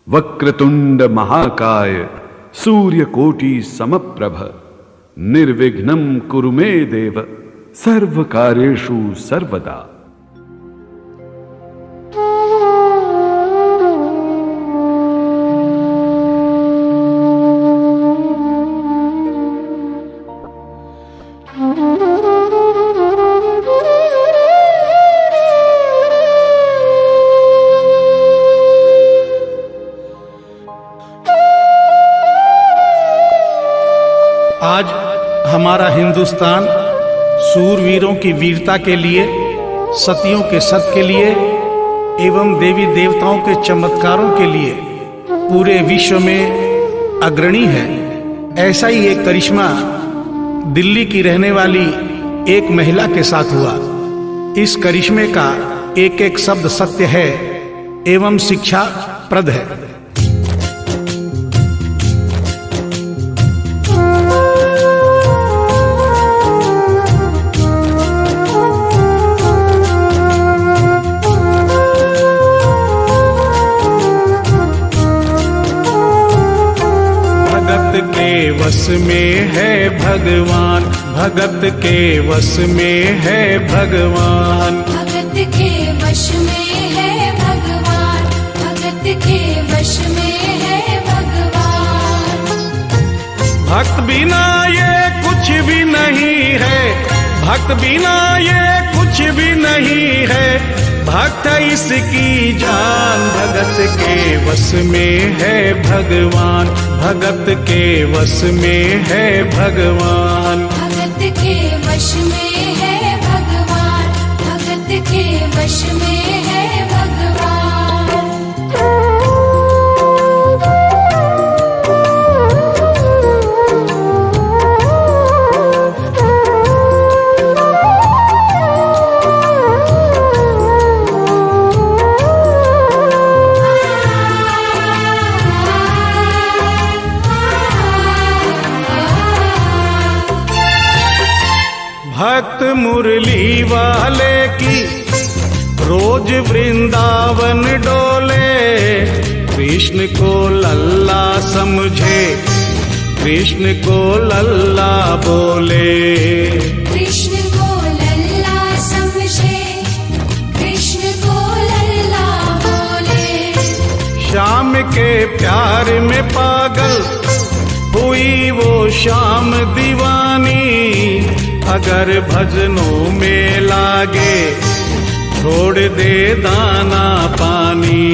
वक्रतुंड महाकाय सूर्यकोटि समप्रभ निर्विघ्नं कुरु मे देव सर्वकार्येषु सर्वदा। आज हमारा हिंदुस्तान सूरवीरों की वीरता के लिए, सतियों के सत के लिए एवं देवी देवताओं के चमत्कारों के लिए पूरे विश्व में अग्रणी है। ऐसा ही एक करिश्मा दिल्ली की रहने वाली एक महिला के साथ हुआ। इस करिश्मे का एक एक शब्द सत्य है एवं शिक्षा प्रद है। भगत के वश में है भगवान, भगत के वश में है भगवान, भगत के वश में है भगवान, भगत के वश में है भगवान। भक्त बिना ये कुछ भी नहीं है, भक्त बिना ये कुछ भी नहीं है, भक्त इसकी जान। भगत के वश में है भगवान, भगत के वश में है भगवान, भगत के वश में है भगवान, भगत के वश में है भगवान। भक्त मुरली वाले की रोज वृंदावन डोले, कृष्ण को लल्ला समझे, कृष्ण को लल्ला बोले, कृष्ण को लल्ला समझे, कृष्ण को लल्ला बोले। श्याम के प्यार में पागल हुई वो शाम दीवानी, अगर भजनों में लागे छोड़ दे दाना पानी,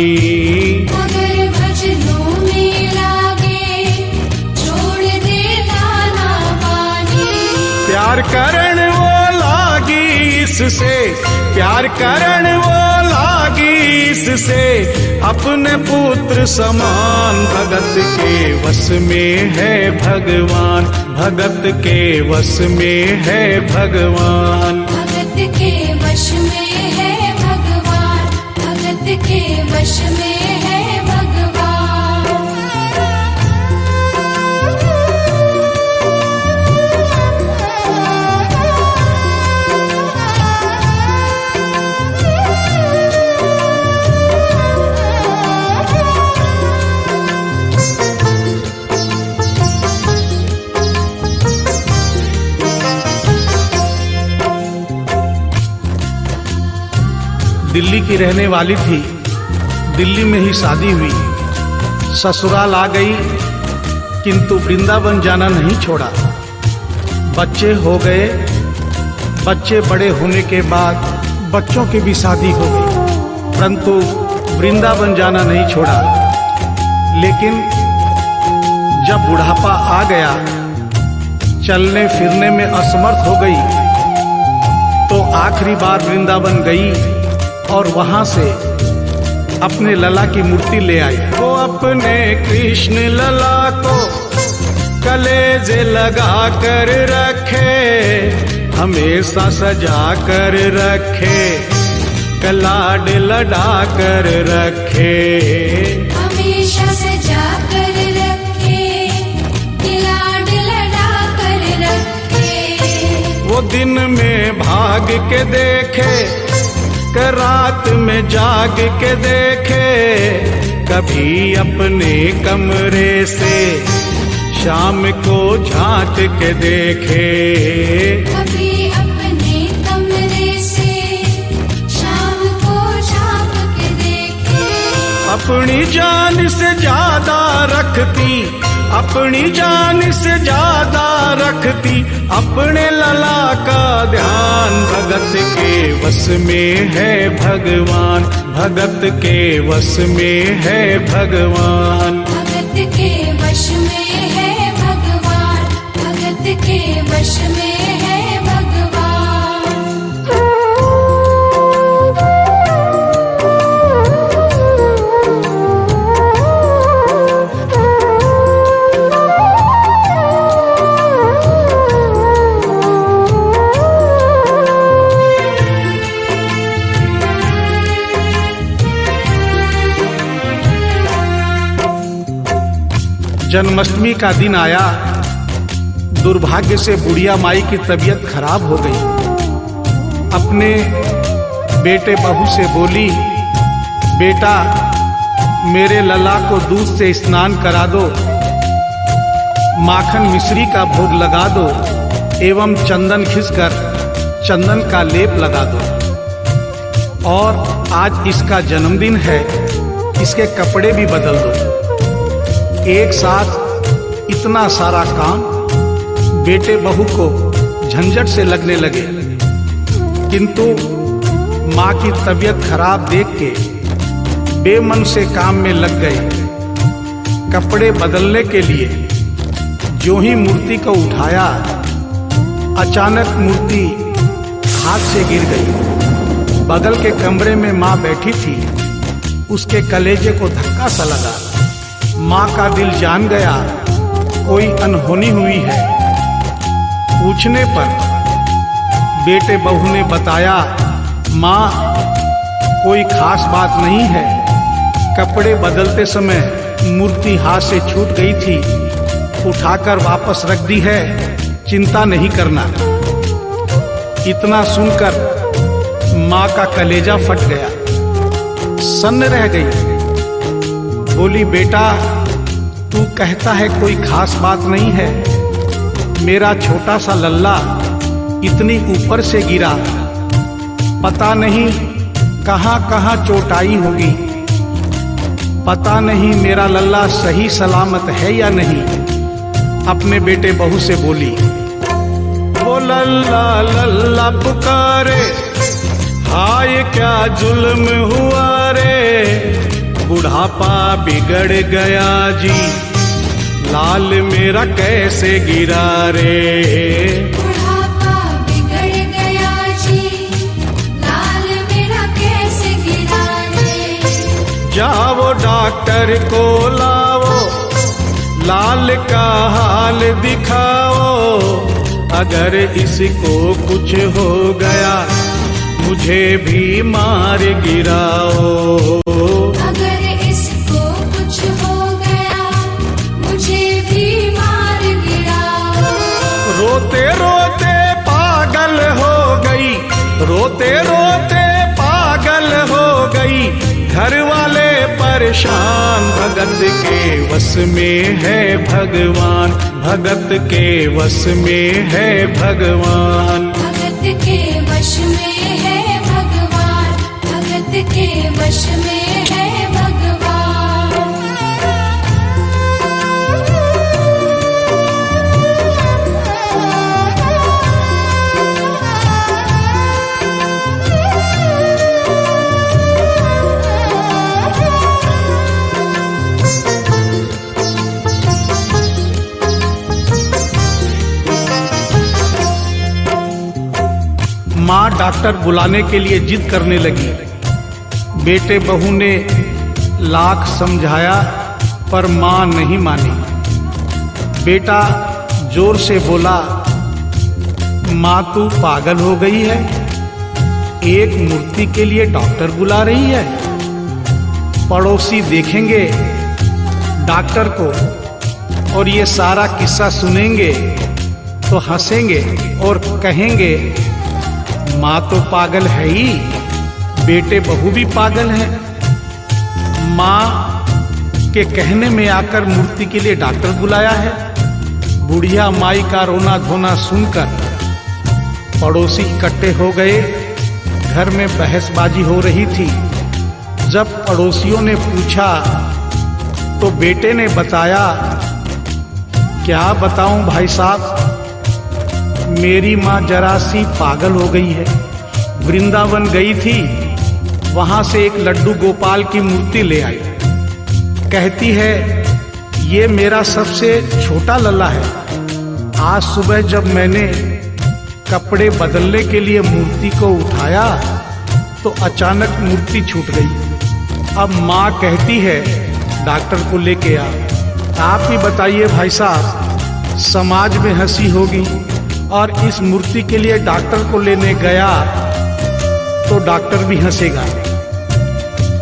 अगर भजनों में लागे छोड़ दे दाना पानी। प्यार करण वो लागी इससे, प्यार करण वो लागी इससे, अपने पुत्र समान। भगत के वश में है भगवान, भगत के वश में है भगवान, भगत के वश में है भगवान, भगत के वश में है भगवान। दिल्ली की रहने वाली थी, दिल्ली में ही शादी हुई, ससुराल आ गई किंतु वृंदावन जाना नहीं छोड़ा। बच्चे हो गए, बच्चे बड़े होने के बाद बच्चों की भी शादी हो गई, परंतु वृंदावन जाना नहीं छोड़ा। लेकिन जब बुढ़ापा आ गया, चलने फिरने में असमर्थ हो गई, तो आखिरी बार वृंदावन गई और वहां से अपने लला की मूर्ति ले आई। वो अपने कृष्ण लला को कलेजे लगा कर रखे, हमेशा सजा कर रखे, कलाड लड़ा कर रखे, हमेशा सजा कर रखे, लाड लड़ा कर रखे। वो दिन में भाग के देखे, रात में जाग के देखे, कभी अपने कमरे से शाम को झांक के देखे, कभी अपने कमरे से शाम को झांक के देखे। अपनी जान से ज्यादा रखती, अपनी जान से ज्यादा रखती अपने लला का ध्यान। भगत के वश में है भगवान, भगत के वश में है भगवान। भगत के वश में है भगवान, भगत के वश में है भगवान। जन्माष्टमी का दिन आया, दुर्भाग्य से बुढ़िया माई की तबीयत खराब हो गई। अपने बेटे बहू से बोली, बेटा मेरे लला को दूध से स्नान करा दो, माखन मिश्री का भोग लगा दो एवं चंदन खिसकर चंदन का लेप लगा दो। और आज इसका जन्मदिन है, इसके कपड़े भी बदल दो। एक साथ इतना सारा काम बेटे बहू को झंझट से लगने लगे, किंतु माँ की तबीयत खराब देख के बेमन से काम में लग गए। कपड़े बदलने के लिए जो ही मूर्ति को उठाया, अचानक मूर्ति हाथ से गिर गई। बगल के कमरे में माँ बैठी थी, उसके कलेजे को धक्का सा लगा। माँ का दिल जान गया कोई अनहोनी हुई है। पूछने पर बेटे बहू ने बताया, माँ कोई खास बात नहीं है, कपड़े बदलते समय मूर्ति हाथ से छूट गई थी, उठाकर वापस रख दी है, चिंता नहीं करना। इतना सुनकर माँ का कलेजा फट गया, सन्न रह गई। बोली, बेटा तू कहता है कोई खास बात नहीं है, मेरा छोटा सा लल्ला इतनी ऊपर से गिरा, पता नहीं कहाँ कहाँ चोट आई होगी, पता नहीं मेरा लल्ला सही सलामत है या नहीं। अपने बेटे बहू से बोली, वो लल्ला लल्ला पुकारे, हाय क्या जुल्म हुआ रे, बुढ़ापा बिगड़ गया जी, लाल मेरा कैसे गिरा रे। बुढ़ापा बिगड़ गया जी, लाल मेरा कैसे गिरा रे। जाओ डॉक्टर को लाओ, लाल का हाल दिखाओ, अगर इसको कुछ हो गया मुझे भी मार गिराओ। अगर इसको कुछ हो गया मुझे भी मार गिराओ। रोते रोते पागल हो गई, रोते रोते पागल हो गई, घर वाले परेशान। भगत के वश में है भगवान, भगत के वश में है भगवान। भगत के वश में है भगवान, भगत के वश में है भगवान। माँ डॉक्टर बुलाने के लिए जिद करने लगी। बेटे बहू ने लाख समझाया पर माँ नहीं मानी। बेटा जोर से बोला, माँ तू पागल हो गई है, एक मूर्ति के लिए डॉक्टर बुला रही है। पड़ोसी देखेंगे डॉक्टर को और ये सारा किस्सा सुनेंगे तो हंसेंगे और कहेंगे माँ तो पागल है ही, बेटे बहू भी पागल है। माँ के कहने में आकर मूर्ति के लिए डॉक्टर बुलाया है। बुढ़िया माई का रोना धोना सुनकर पड़ोसी इकट्ठे हो गए। घर में बहसबाजी हो रही थी। जब पड़ोसियों ने पूछा तो बेटे ने बताया, क्या बताऊं भाई साहब, मेरी माँ जरा सी पागल हो गई है। वृंदावन गई थी, वहां से एक लड्डू गोपाल की मूर्ति ले आई। कहती है ये मेरा सबसे छोटा लल्ला है। आज सुबह जब मैंने कपड़े बदलने के लिए मूर्ति को उठाया तो अचानक मूर्ति छूट गई। अब माँ कहती है डॉक्टर को लेके आ। आप ही बताइए भाई साहब, समाज में हंसी होगी और इस मूर्ति के लिए डॉक्टर को लेने गया तो डॉक्टर भी हंसेगा।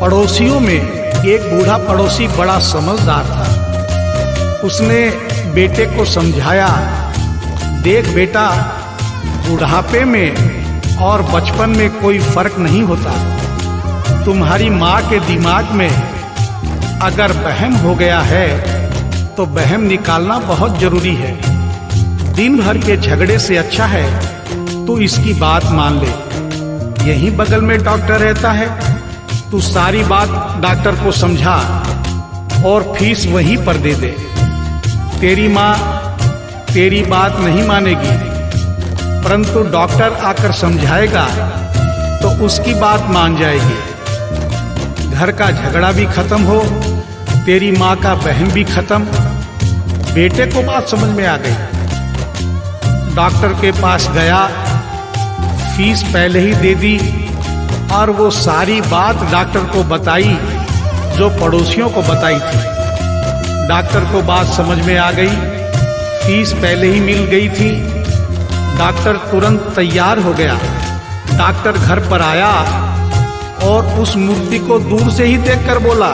पड़ोसियों में एक बूढ़ा पड़ोसी बड़ा समझदार था। उसने बेटे को समझाया, देख बेटा, बुढ़ापे में और बचपन में कोई फर्क नहीं होता। तुम्हारी माँ के दिमाग में अगर वहम हो गया है तो वहम निकालना बहुत जरूरी है। दिन भर के झगड़े से अच्छा है तू इसकी बात मान ले। यहीं बगल में डॉक्टर रहता है, तू सारी बात डॉक्टर को समझा और फीस वहीं पर दे दे। तेरी माँ तेरी बात नहीं मानेगी, परंतु डॉक्टर आकर समझाएगा तो उसकी बात मान जाएगी। घर का झगड़ा भी खत्म हो, तेरी माँ का बहन भी खत्म। बेटे को बात समझ में आ गई। डॉक्टर के पास गया, फीस पहले ही दे दी और वो सारी बात डॉक्टर को बताई जो पड़ोसियों को बताई थी। डॉक्टर को बात समझ में आ गई, फीस पहले ही मिल गई थी। डॉक्टर तुरंत तैयार हो गया। डॉक्टर घर पर आया और उस मूर्ति को दूर से ही देखकर बोला,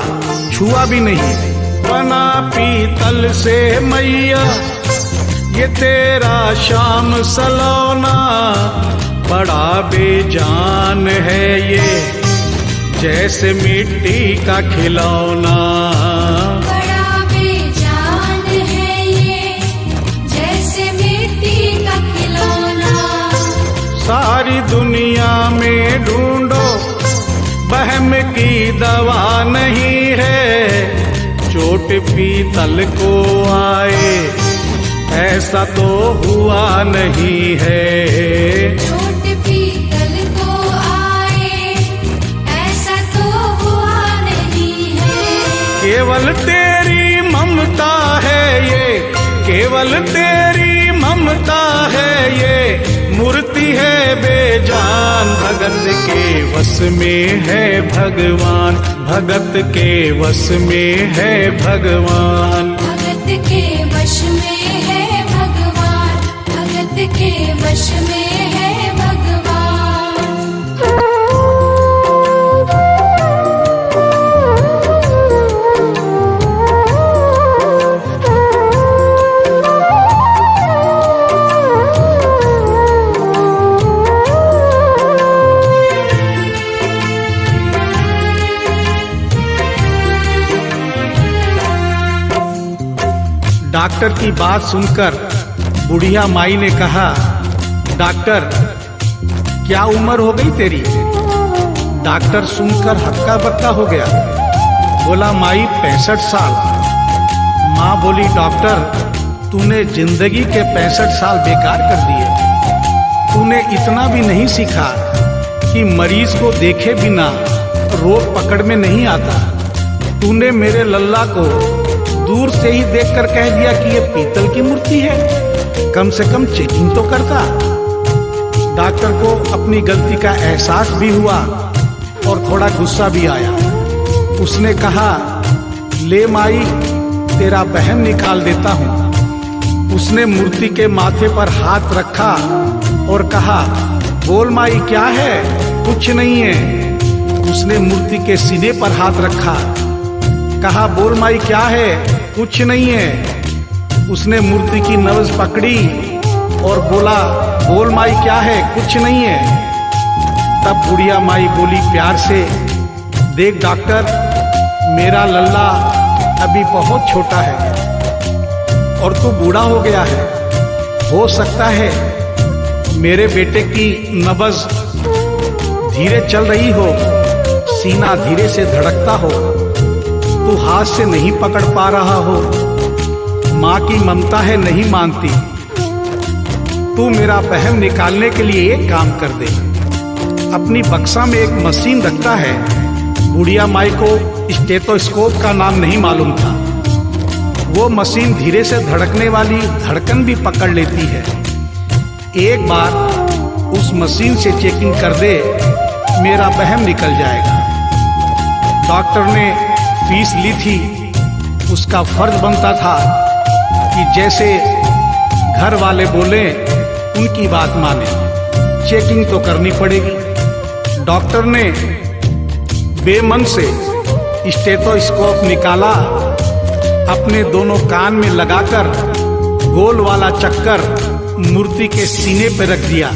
छुआ भी नहीं। बना पीतल से मैया ये तेरा शाम सलोना, बड़ा बेजान है ये जैसे मिट्टी का खिलौना। बड़ा बेजान है ये जैसे मिट्टी का खिलौना। सारी दुनिया में ढूंढो वहम की दवा नहीं है, चोट पीतल को आए ऐसा तो हुआ नहीं है। चोट पीतल को आए ऐसा तो हुआ नहीं है। केवल तेरी ममता है ये, केवल तेरी ममता है ये, मूर्ति है बेजान। भगत के वश में है भगवान, भगत के वश में है भगवान। भगत के वश में है भगवान, भगत के वश में है भगवान। डॉक्टर की बात सुनकर बुढ़िया माई ने कहा, डॉक्टर क्या उम्र हो गई तेरी? डॉक्टर सुनकर हक्का बक्का हो गया। बोला माई 65 साल। माँ बोली डॉक्टर तूने जिंदगी के 65 साल बेकार कर दिए। तूने इतना भी नहीं सीखा कि मरीज को देखे बिना रोग पकड़ में नहीं आता। तूने मेरे लल्ला को दूर से ही देखकर कह दिया कि ये पीतल की मूर्ति है, कम से कम चेकिंग तो करता। डॉक्टर को अपनी गलती का एहसास भी हुआ और थोड़ा गुस्सा भी आया। उसने कहा, ले माई तेरा बहम निकाल देता हूँ। उसने मूर्ति के माथे पर हाथ रखा और कहा, बोल माई क्या है? कुछ नहीं है। उसने मूर्ति के सीने पर हाथ रखा, कहा बोल माई क्या है? कुछ नहीं है। उसने मूर्ति की नब्ज पकड़ी और बोला, बोल माई क्या है? कुछ नहीं है। तब बुढ़िया माई बोली प्यार से, देख डॉक्टर, मेरा लल्ला अभी बहुत छोटा है और तू बूढ़ा हो गया है। हो सकता है मेरे बेटे की नब्ज धीरे चल रही हो, सीना धीरे से धड़कता हो, तू हाथ से नहीं पकड़ पा रहा हो, माँ की ममता है नहीं मानती। तू मेरा वहम निकालने के लिए एक काम कर दे, अपनी बक्सा में एक मशीन रखता है। बुढ़िया माई को स्टेथोस्कोप का नाम नहीं मालूम था। वो मशीन धीरे से धड़कने वाली धड़कन भी पकड़ लेती है। एक बार उस मशीन से चेकिंग कर दे, मेरा वहम निकल जाएगा। डॉक्टर ने फीस ली थी, उसका फर्ज बनता था कि जैसे घर वाले बोले उनकी बात माने। चेकिंग तो करनी पड़ेगी। डॉक्टर ने बेमन से स्टेथोस्कोप निकाला, अपने दोनों कान में लगाकर गोल वाला चक्कर मूर्ति के सीने पर रख दिया।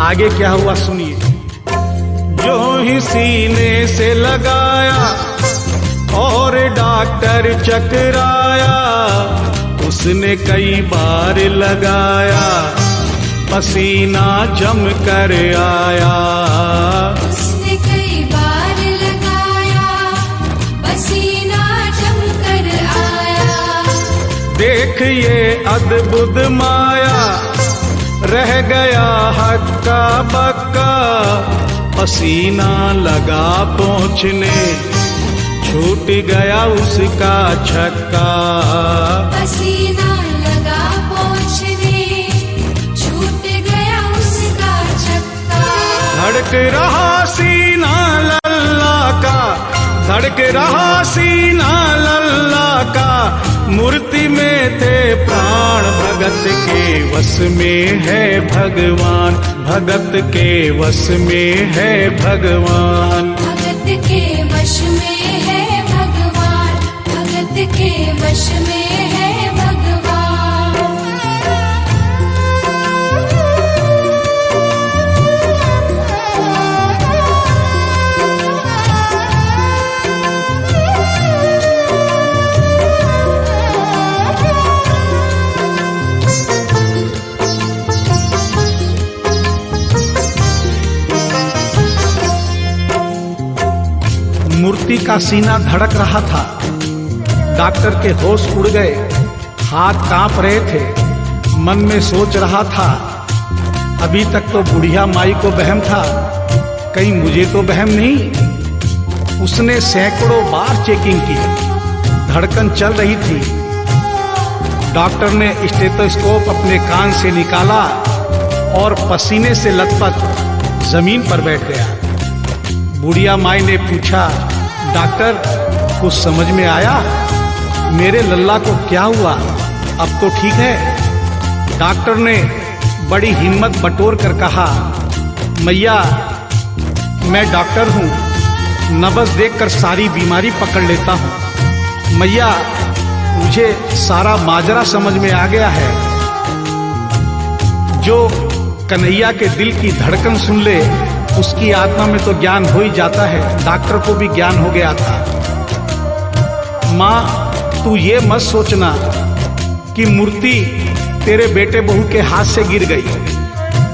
आगे क्या हुआ सुनिए। जो ही सीने से लगाया और डॉक्टर चकराया, उसने कई बार लगाया, पसीना जम कर आया। उसने कई बार लगाया, पसीना जम कर आया। देख ये अद्भुत माया, रह गया हक्का बक्का, पसीना लगा पहुँचने, छूट गया उसका छक्का। पसीना लगा पहुँचने, छूट गया उसका छक्का। धड़क रहा सीना लल्ला का, धड़क रहा सीना लल्ला का, मूर्ति में थे प्राण, भगत के वश में है भगवान, भगत के वश में है भगवान। भगत के वश में है भगवान, भगत के वश में है भगवान। मूर्ति का सीना धड़क रहा था। डॉक्टर के होश उड़ गए, हाथ कांप रहे थे। मन में सोच रहा था, अभी तक तो बुढ़िया माई को वहम था, कहीं मुझे तो वहम नहीं। उसने सैकड़ों बार चेकिंग की, धड़कन चल रही थी। डॉक्टर ने स्टेथोस्कोप अपने कान से निकाला और पसीने से लथपथ जमीन पर बैठ गया। बुढ़िया माई ने पूछा, डॉक्टर कुछ समझ में आया? मेरे लल्ला को क्या हुआ? अब तो ठीक है। डॉक्टर ने बड़ी हिम्मत बटोर कर कहा, मैया मैं डॉक्टर हूँ, नब्ज देखकर सारी बीमारी पकड़ लेता हूँ। मैया मुझे सारा माजरा समझ में आ गया है। जो कन्हैया के दिल की धड़कन सुन ले, उसकी आत्मा में तो ज्ञान हो ही जाता है। डॉक्टर को भी ज्ञान हो गया था। माँ तू ये मत सोचना कि मूर्ति तेरे बेटे बहू के हाथ से गिर गई।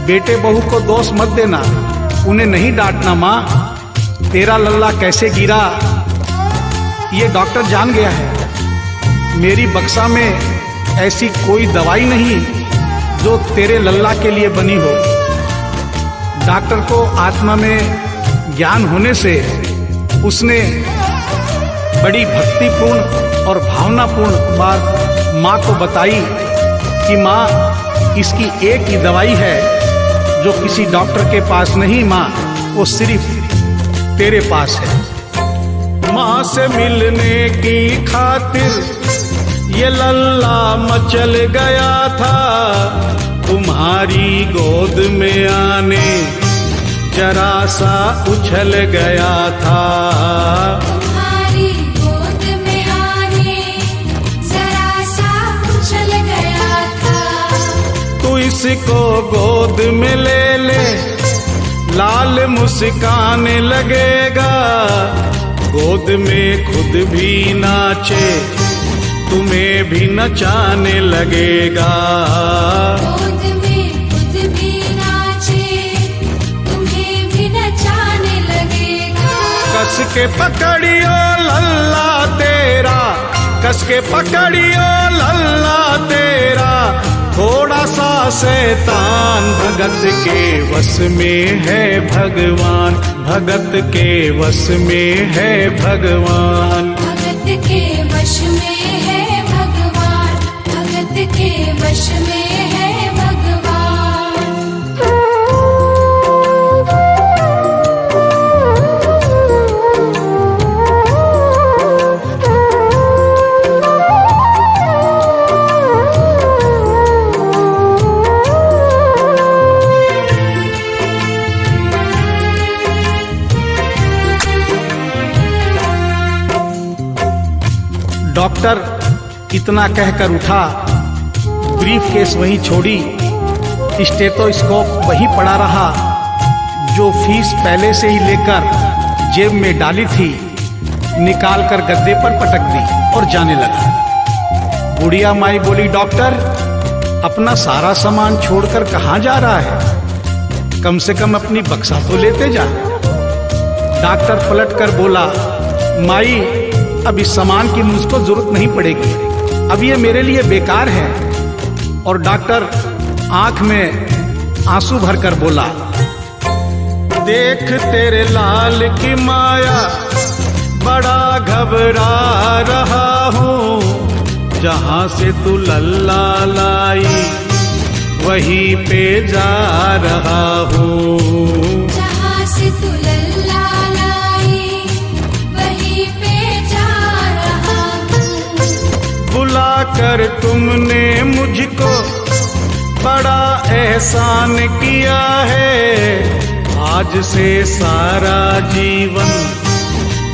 बेटे बहू को दोष मत देना, उन्हें नहीं डांटना। माँ तेरा लल्ला कैसे गिरा ये डॉक्टर जान गया है। मेरी बक्सा में ऐसी कोई दवाई नहीं जो तेरे लल्ला के लिए बनी हो। डॉक्टर को आत्मा में ज्ञान होने से उसने बड़ी भक्तिपूर्ण और भावनापूर्ण बात माँ को बताई कि माँ इसकी एक ही दवाई है जो किसी डॉक्टर के पास नहीं, माँ वो सिर्फ तेरे पास है। माँ से मिलने की खातिर ये लल्ला मचल गया था, तुम्हारी गोद में आने जरा सा उछल गया था। तुम्हारी गोद में आने जरा सा उछल गया था। तू इसको गोद में ले ले, लाल मुस्कान लगेगा, गोद में खुद भी नाचे तुम्हें भी नचाने लगेगा। गोद में खुद भी नाचे तुम्हें भी नचाने लगेगा। कस के पकड़ियो लल्ला तेरा, कस के पकड़ियो लल्ला तेरा, थोड़ा सा शैतान भगत के वश में है भगवान, भगत के वश में है भगवान। भगत के वश में है भगवान, भगत के वश में है भगवान। डॉक्टर इतना कहकर उठा, ब्रीफ केस वहीं छोड़ी, स्टेथोस्कोप वहीं पड़ा रहा जो फीस पहले से ही लेकर जेब में डाली थी, निकाल कर गद्दे पर पटक दी और जाने लगा। बुढ़िया माई बोली, डॉक्टर अपना सारा सामान छोड़कर कहाँ जा रहा है, कम से कम अपनी बक्सा तो लेते जा। डॉक्टर पलट कर बोला, माई अब इस सामान की मुझको जरूरत नहीं पड़ेगी, अब ये मेरे लिए बेकार है। और डॉक्टर आंख में आंसू भरकर बोला, देख तेरे लाल की माया, बड़ा घबरा रहा हूँ, जहां से तू लल्ला लाई वहीं पे जा रहा हूँ। जहां से तू लल्ला लाई वहीं पे जा रहा हूँ। बुला कर तुमने मुझको बड़ा एहसान किया है, आज से सारा जीवन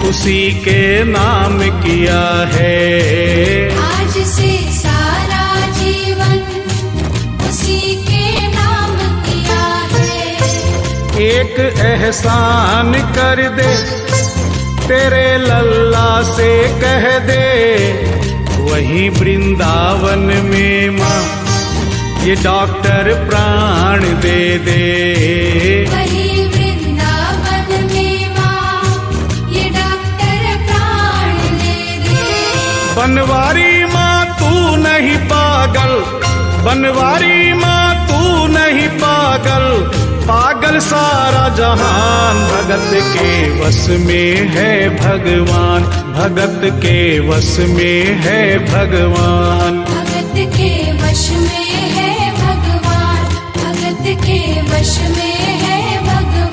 उसी के नाम किया है। आज से सारा जीवन उसी के नाम किया है। एक एहसान कर दे, तेरे लल्ला से कह दे, वही वृंदावन में माँ ये डॉक्टर प्राण दे दे। वही वृंदावन में माँ ये डॉक्टर प्राण दे दे। बनवारी माँ तू नहीं पागल, बनवारी माँ तू नहीं पागल, पागल सारा जहान, भगत के वश में है भगवान, भगत के वश में है भगवान। भगत के वश में है भगवान, भगत के वश में है भगवान।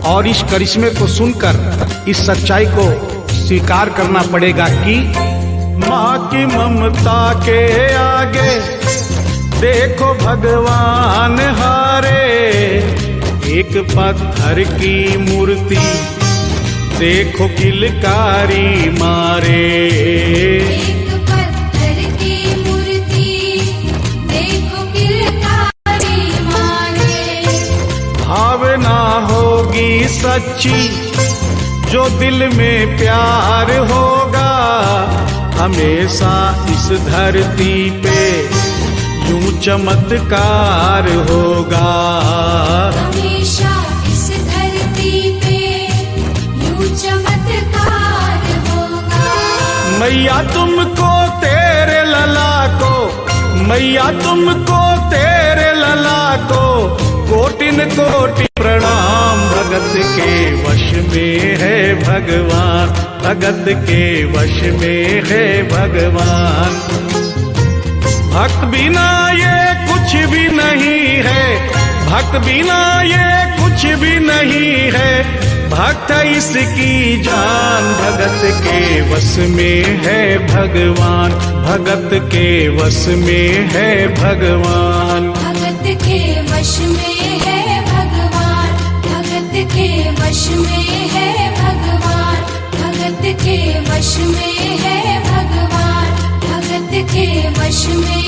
और इस करिश्मे को सुनकर इस सच्चाई को स्वीकार करना पड़ेगा कि माँ की ममता के आगे देखो भगवान हारे। एक पत्थर की मूर्ति देखो किलकारी मारे। एक पत्थर की मूर्ति देखो किलकारी मारे। भावना होगी सच्ची जो दिल में प्यार होगा, हमेशा इस धरती पे यूं चमत्कार होगा। हमेशा इस धरती पे यूं चमत्कार होगा। मैया तुमको तेरे लला को, मैया तुमको तेरे लला को कोटिन कोटि प्रणाम। भगत के वश में है भगवान, भगत के वश में है भगवान। भक्त बिना ये कुछ भी नहीं है, भक्त बिना ये कुछ कुछ भी नहीं है भक्त इसकी जान। भगत के वश में है भगवान, भगत के वश में है भगवान। भगत के वश में है भगवान, भगत के वश में है भगवान, भगत के वश में है भगवान, भगत के वश में